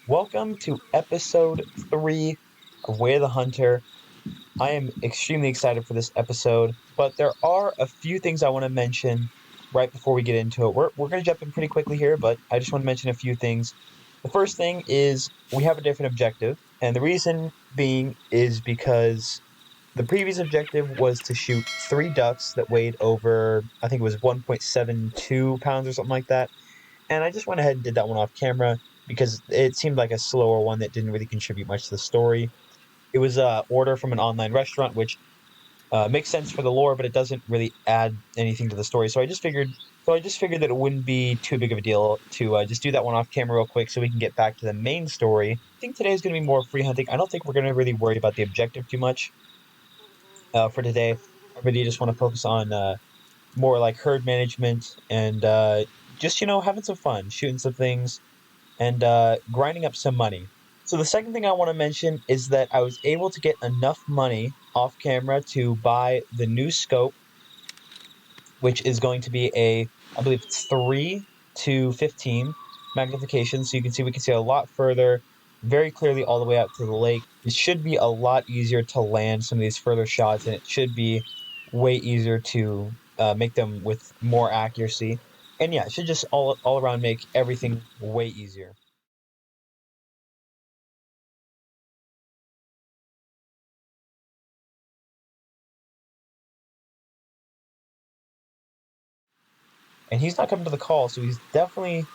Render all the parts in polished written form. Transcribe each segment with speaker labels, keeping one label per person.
Speaker 1: Welcome to episode 3 of Way of the Hunter. I am extremely excited for this episode, but there are a few things I want to mention right before we get into it. We're going to jump in pretty quickly here, but I just want to mention a few things. The first thing is we have a different objective, and the reason being is because the previous objective was to shoot 3 ducks that weighed over, I think it was 1.72 pounds or something like that. And I just went ahead and did that one off camera because it seemed like a slower one that didn't really contribute much to the story. It was a order from an online restaurant, which makes sense for the lore, but it doesn't really add anything to the story. So I just figured that it wouldn't be too big of a deal to just do that one off camera real quick, so we can get back to the main story. I think today is going to be more free hunting. I don't think we're going to really worry about the objective too much for today. I really just want to focus on more like herd management and just having some fun, shooting some things and grinding up some money. So the second thing I want to mention is that I was able to get enough money off camera to buy the new scope, which is going to be I believe it's 3 to 15 magnification. So you can see we can see a lot further, very clearly all the way out to the lake. It should be a lot easier to land some of these further shots, and it should be way easier to make them with more accuracy. And yeah, it should just all around make everything way easier. And he's not coming to the call, so he's definitely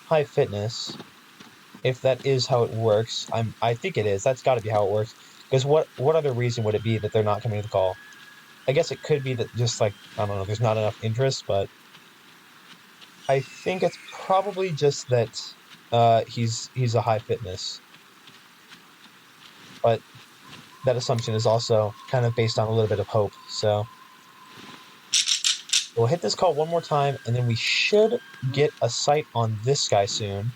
Speaker 1: high fitness. If that is how it works, I think it is. That's got to be how it works. Because what other reason would it be that they're not coming to the call? I guess it could be that just like I don't know, there's not enough interest, but I think it's probably just that he's a high fitness. But that assumption is also kind of based on a little bit of hope. So we'll hit this call one more time, and then we should get a sight on this guy soon.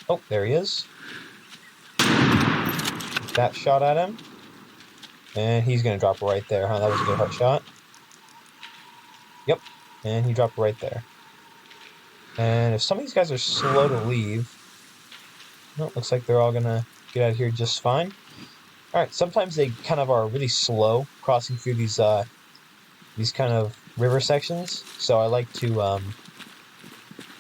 Speaker 1: Oh, there he is. That shot at him. And he's going to drop right there, huh? That was a good heart shot. Yep. And he dropped right there. And if some of these guys are slow to leave, well, looks like they're all going to get out of here just fine. All right. Sometimes they kind of are really slow crossing through these kind of river sections. So I like to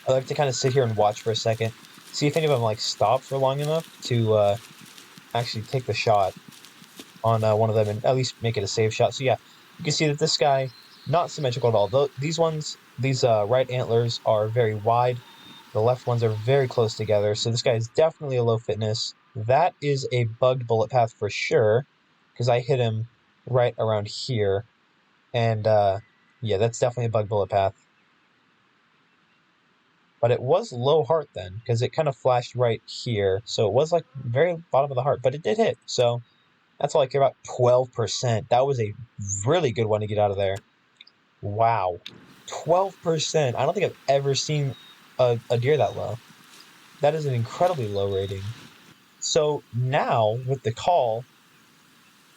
Speaker 1: kind of sit here and watch for a second, see if any of them like stop for long enough to actually take the shot on one of them and at least make it a safe shot. So yeah, you can see that this guy, not symmetrical at all. These right antlers are very wide. The left ones are very close together. So this guy is definitely a low fitness. That is a bugged bullet path for sure, because I hit him right around here. And yeah, that's definitely a bugged bullet path. But it was low heart then, because it kind of flashed right here. So it was like very bottom of the heart, but it did hit. So that's all I care about. 12%. That was a really good one to get out of there. Wow. 12%. I don't think I've ever seen a deer that low. That is an incredibly low rating. So now, with the call,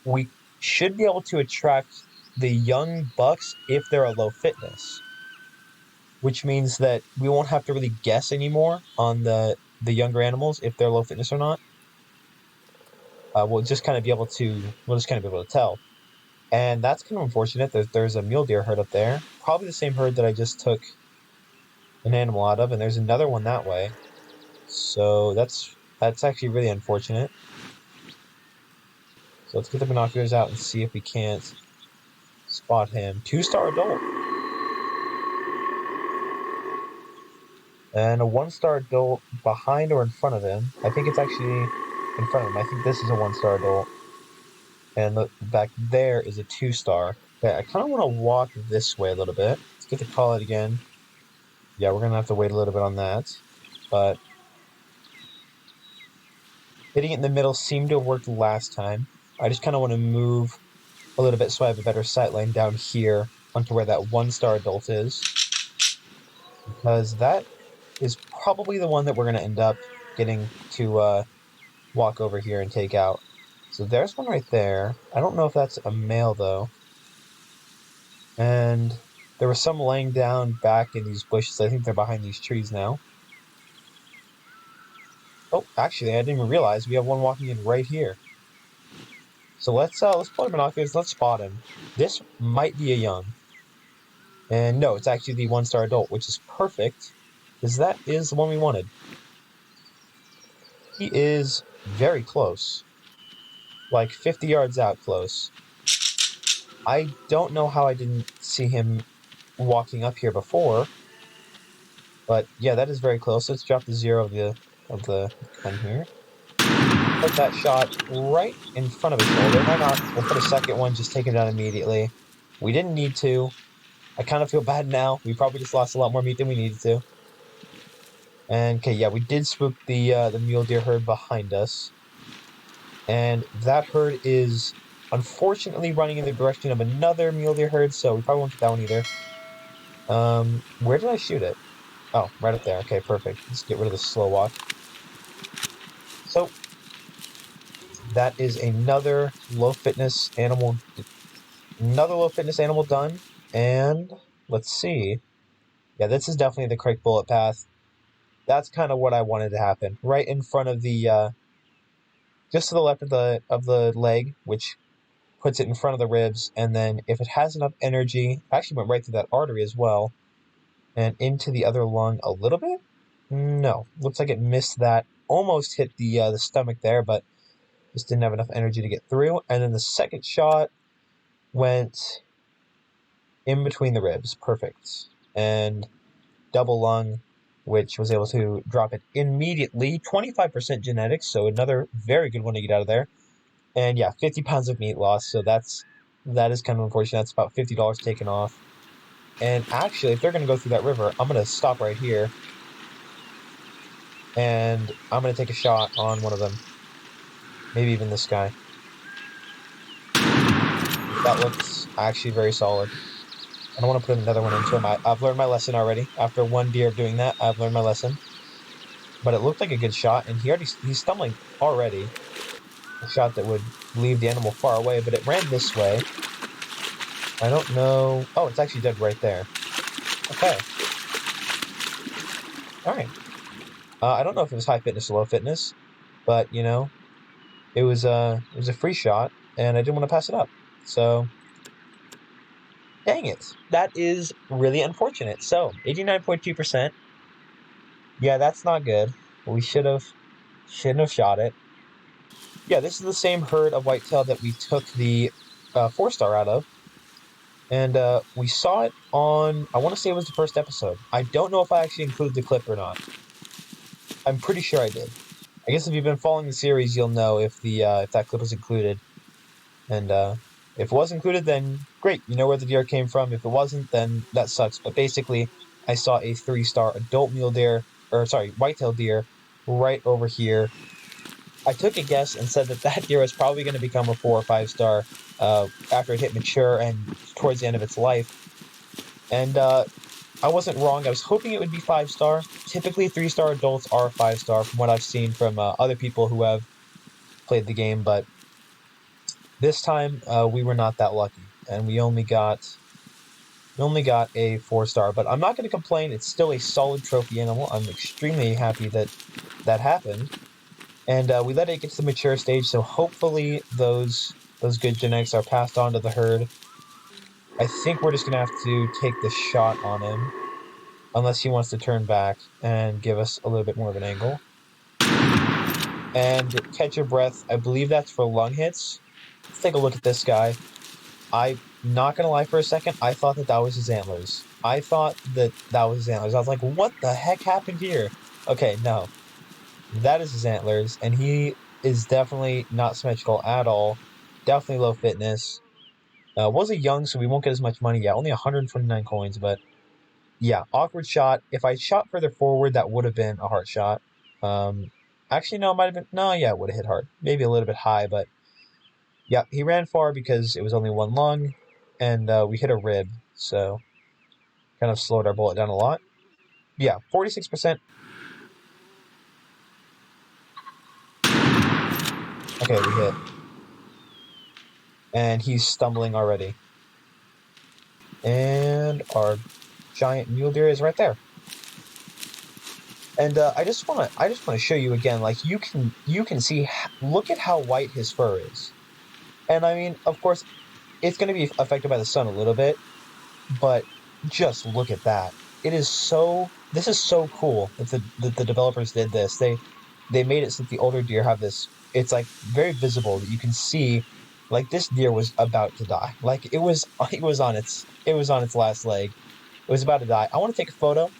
Speaker 1: we should be able to attract the young bucks if they're a low fitness, which means that we won't have to really guess anymore on the younger animals if they're low fitness or not. We'll just kind of be able to tell. And that's kind of unfortunate. There's a mule deer herd up there. Probably the same herd that I just took an animal out of, and there's another one that way. So that's actually really unfortunate. So let's get the binoculars out and see if we can't spot him. 2-star adult. And a 1-star adult behind or in front of him. I think it's actually in front of him. I think this is a 1-star adult. And back there is a 2-star. Okay, I kind of want to walk this way a little bit. Let's get the call out again. Yeah, we're going to have to wait a little bit on that. But hitting it in the middle seemed to have worked last time. I just kind of want to move a little bit so I have a better sight line down here onto where that 1-star adult is. Because that is probably the one that we're going to end up getting to walk over here and take out. So there's one right there. I don't know if that's a male, though. And there was some laying down back in these bushes. I think they're behind these trees now. Oh, actually, I didn't even realize we have one walking in right here. So let's pull our binoculars. Let's spot him. This might be a young, and no, it's actually the 1-star adult, which is perfect, because that is the one we wanted. He is very close, like 50 yards out close. I don't know how I didn't see him walking up here before, but yeah, that is very close. Let's drop the 0 of the gun here. Put that shot right in front of his shoulder. Why not? We'll put a second one, just take him down immediately. We didn't need to. I kind of feel bad now. We probably just lost a lot more meat than we needed to. And okay, yeah, we did spook the mule deer herd behind us, and that herd is unfortunately running in the direction of another mule deer herd, so we probably won't get that one either. Where did I shoot it? Oh, right up there. Okay, perfect. Let's get rid of the slow walk. So that is another low fitness animal done. And let's see. Yeah, this is definitely the correct bullet path. That's kind of what I wanted to happen. Right in front of the just to the left of the leg, which puts it in front of the ribs, and then if it has enough energy, actually went right through that artery as well, and into the other lung a little bit. No, looks like it missed that. Almost hit the stomach there, but just didn't have enough energy to get through. And then the second shot went in between the ribs, perfect, and double lung, which was able to drop it immediately. 25% genetics, so another very good one to get out of there. And yeah, 50 pounds of meat loss, so that is kind of unfortunate. That's about $50 taken off. And actually, if they're going to go through that river, I'm going to stop right here, and I'm going to take a shot on one of them. Maybe even this guy. That looks actually very solid. I don't want to put another one into him. I've learned my lesson already. After one deer of doing that, I've learned my lesson. But it looked like a good shot, and he's stumbling already. A shot that would leave the animal far away, but it ran this way. I don't know. Oh, it's actually dead right there. Okay. All right. I don't know if it was high fitness or low fitness, but it was a free shot, and I didn't want to pass it up. So, dang it, that is really unfortunate. So, 89.2%. Yeah, that's not good. We shouldn't have shot it. Yeah, this is the same herd of whitetail that we took the 4-star out of, and we saw it on. I want to say it was the first episode. I don't know if I actually included the clip or not. I'm pretty sure I did. I guess if you've been following the series, you'll know if that clip was included. And if it was included, then great. You know where the deer came from. If it wasn't, then that sucks. But basically, I saw a 3-star adult mule deer, or sorry, whitetail deer, right over here. I took a guess and said that deer was probably going to become a 4 or 5-star after it hit mature and towards the end of its life. And I wasn't wrong. I was hoping it would be 5-star. Typically, 3-star adults are 5-star from what I've seen from other people who have played the game, but this time we were not that lucky, and we only got a 4-star. But I'm not going to complain. It's still a solid trophy animal. I'm extremely happy that happened, and we let it get to the mature stage. So hopefully those good genetics are passed on to the herd. I think we're just going to have to take the shot on him, unless he wants to turn back and give us a little bit more of an angle. And catch your breath. I believe that's for lung hits. Let's take a look at this guy. I'm not gonna lie, for a second, I thought that was his antlers. I was his antlers. I was like, what the heck happened here? Okay, no. That is his antlers, and he is definitely not symmetrical at all. Definitely low fitness. Was a young, so we won't get as much money yet. Only 129 coins, but yeah, awkward shot. If I shot further forward, that would have been a hard shot. Actually, no, it might have been. No, yeah, it would have hit hard. Maybe a little bit high, but yeah, he ran far because it was only one lung, and we hit a rib, so kind of slowed our bullet down a lot. Yeah, 46%. Okay, we hit. And he's stumbling already. And our giant mule deer is right there. And I just wanna show you again. Like you can see. Look at how white his fur is. And I mean, of course, it's going to be affected by the sun a little bit, but just look at that. It is so. This is so cool that the developers did this. They made it so that the older deer have this. It's like very visible that you can see, like this deer was about to die. Like it was on its last leg. It was about to die. I want to take a photo.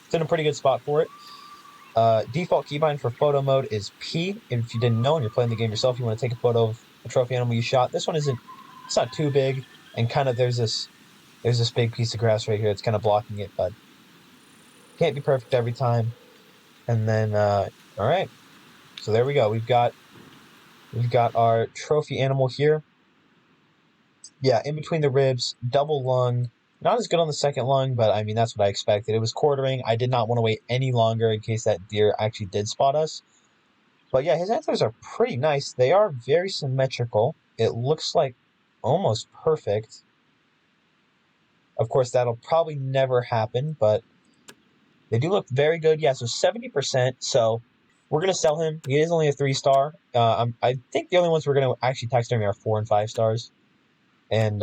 Speaker 1: It's in a pretty good spot for it. Default keybind for photo mode is P. If you didn't know and you're playing the game yourself, you want to take a photo of a trophy animal you shot. This one isn't. It's not too big, and kind of there's this big piece of grass right here. It's kind of blocking it, but can't be perfect every time. And then, all right. So there we go. We've got our trophy animal here. Yeah, in between the ribs, double lung. Not as good on the second lung, but I mean that's what I expected. It was quartering. I did not want to wait any longer in case that deer actually did spot us. But yeah, his antlers are pretty nice. They are very symmetrical. It looks like almost perfect. Of course, that'll probably never happen, but they do look very good. Yeah, so 70%. So we're going to sell him. He is only a 3-star. I think the only ones we're going to actually taxidermy are 4 and 5 stars. And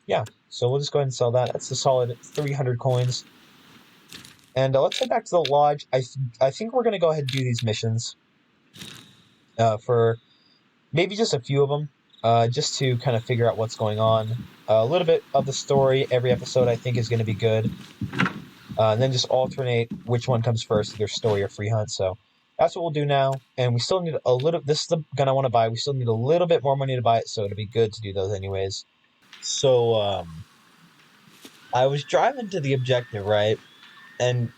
Speaker 1: yeah, so we'll just go ahead and sell that. That's a solid 300 coins. And let's head back to the lodge. I think we're going to go ahead and do these missions for maybe just a few of them, just to kind of figure out what's going on. A little bit of the story every episode I think is going to be good. And then just alternate which one comes first, either story or free hunt. So that's what we'll do now. And we still need a little. This is the gun I want to buy. We still need a little bit more money to buy it, so it'll be good to do those anyways. So I was driving to the objective, right, and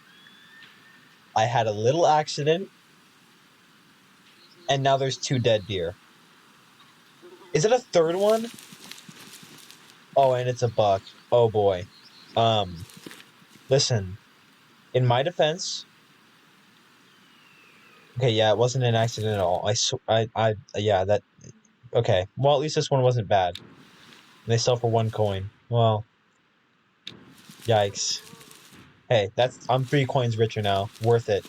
Speaker 1: I had a little accident, and now there's 2 dead deer. Is it a third one? Oh, and it's a buck. Oh boy. Listen. In my defense. Okay, yeah, it wasn't an accident at all. Yeah, that. Okay, well, at least this one wasn't bad. And they sell for 1 coin. Well, yikes. Hey, I'm 3 coins richer now. Worth it.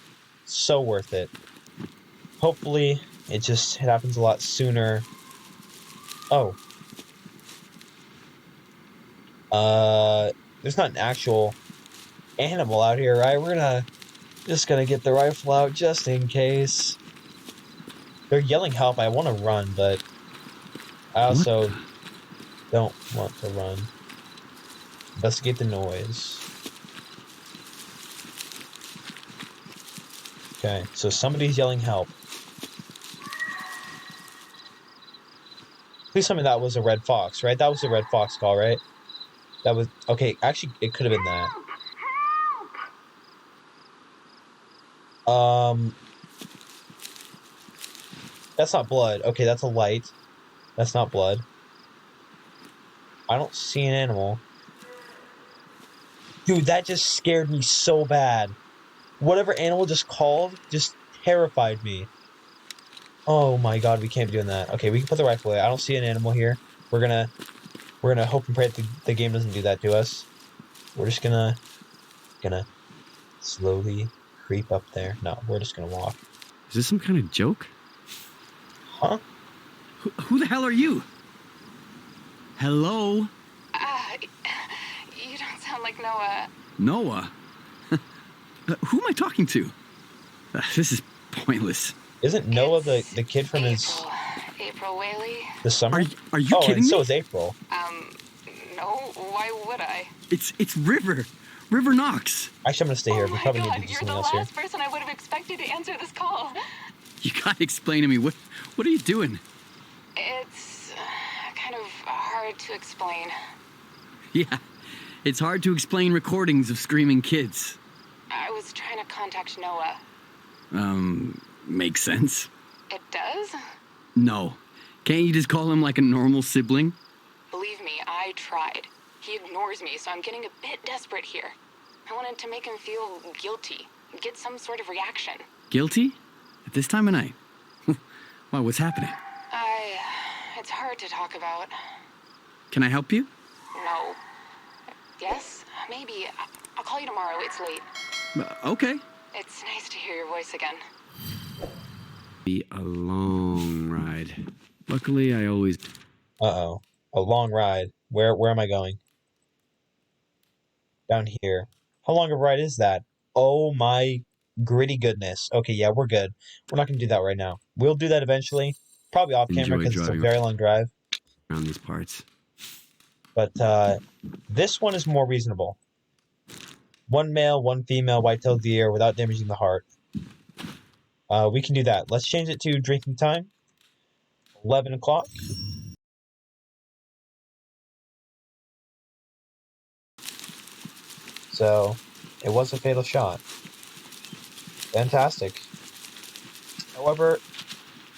Speaker 1: So worth it. Hopefully, it happens a lot sooner. Oh. There's not an actual animal out here, right? We're just gonna get the rifle out just in case. They're yelling help. I want to run, but I also don't want to run. Investigate the noise. Okay, so somebody's yelling help. Please tell me that was a red fox, right? That was a red fox call, right? That was... Okay, actually, it could have been that. That's not blood. Okay, that's a light. That's not blood. I don't see an animal. Dude, that just scared me so bad. Whatever animal just called just terrified me. Oh my god, we can't be doing that. Okay, we can put the rifle away. I don't see an animal here. We're gonna hope and pray that the game doesn't do that to us. We're just gonna slowly creep up there. No, we're just gonna walk.
Speaker 2: Is this some kind of joke?
Speaker 1: Huh?
Speaker 2: Who the hell are you? Hello?
Speaker 3: You don't sound like Noah.
Speaker 2: Noah? Who am I talking to? This is pointless.
Speaker 1: Isn't Noah the kid from
Speaker 3: April Whaley?
Speaker 1: the summer?
Speaker 2: Are you kidding me?
Speaker 1: So is April.
Speaker 3: No, why would I?
Speaker 2: It's River. River Knox.
Speaker 1: Actually, I'm gonna stay here. We probably
Speaker 3: God,
Speaker 1: need to do
Speaker 3: you're
Speaker 1: something
Speaker 3: the
Speaker 1: else here.
Speaker 3: last person I would have expected to answer this call.
Speaker 2: You gotta explain to me, what are you doing?
Speaker 3: It's kind of hard to explain.
Speaker 2: Yeah, it's hard to explain recordings of screaming kids.
Speaker 3: I was trying to contact Noah.
Speaker 2: Makes sense.
Speaker 3: It does?
Speaker 2: No. Can't you just call him like a normal sibling?
Speaker 3: Believe me, I tried. He ignores me, so I'm getting a bit desperate here. I wanted to make him feel guilty, get some sort of reaction.
Speaker 2: Guilty? At this time of night? Why, what's happening?
Speaker 3: It's hard to talk about.
Speaker 2: Can I help you?
Speaker 3: No. Yes? Maybe. I'll call you tomorrow. It's late.
Speaker 2: Okay.
Speaker 3: It's nice to hear your voice again.
Speaker 2: Be a long ride. Luckily, I always...
Speaker 1: Uh-oh. A long ride. Where am I going? Down here. How long of a ride is that? Oh my gritty goodness. Okay, yeah, we're good. We're not going to do that right now. We'll do that eventually. Probably off camera
Speaker 2: enjoy
Speaker 1: because it's a
Speaker 2: driving
Speaker 1: very long drive.
Speaker 2: around these parts.
Speaker 1: But this one is more reasonable. One male, one female white-tailed deer without damaging the heart. We can do that. Let's change it to drinking time. 11 o'clock. So, it was a fatal shot. Fantastic. However,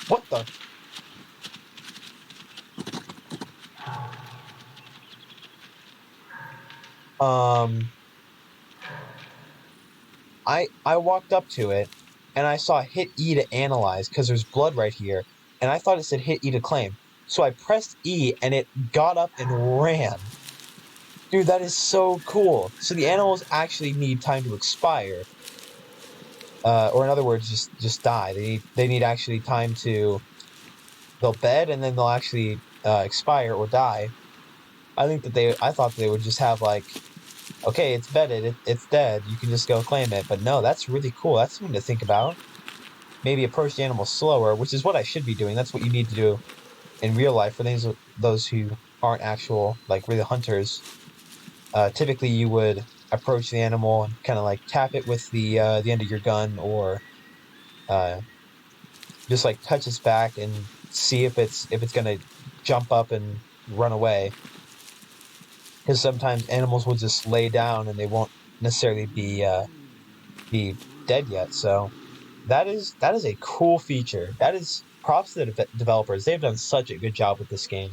Speaker 1: what the? I walked up to it, and I saw hit E to analyze, because there's blood right here, and I thought it said hit E to claim. So I pressed E, and it got up and ran. Dude, that is so cool. So the animals actually need time to expire. Or in other words, just die. They need actually time to... They'll bed, and then they'll actually expire or die. I thought they would just have, like... Okay, it's bedded, it's dead, you can just go claim it. But no, that's really cool. That's something to think about. Maybe approach the animal slower, which is what I should be doing. That's what you need to do in real life for those who aren't actual, like, really hunters. Typically, you would approach the animal and kind of, like, tap it with the end of your gun, or just, like, touch its back and see if it's gonna jump up and run away. Because sometimes animals will just lay down and they won't necessarily be dead yet. So that is a cool feature. That is props to the developers. They've done such a good job with this game.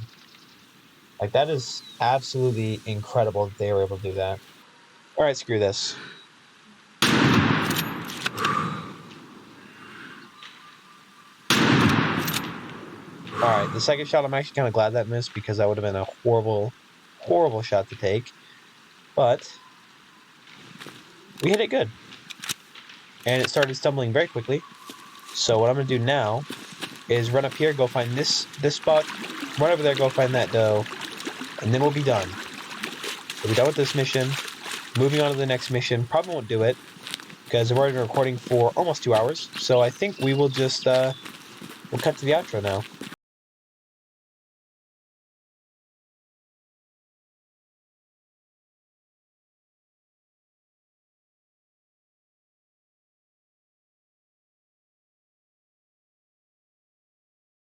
Speaker 1: Like, that is absolutely incredible that they were able to do that. All right, screw this. All right, the second shot, I'm actually kind of glad that missed, because that would have been a horrible shot to take. But we hit it good. And it started stumbling very quickly. So what I'm going to do now is run up here, go find this spot, run over there, go find that doe, and then we'll be done. We'll be done with this mission. Moving on to the next mission. Probably won't do it, because I've already been recording for almost 2 hours. So I think we will just, we'll cut to the outro now.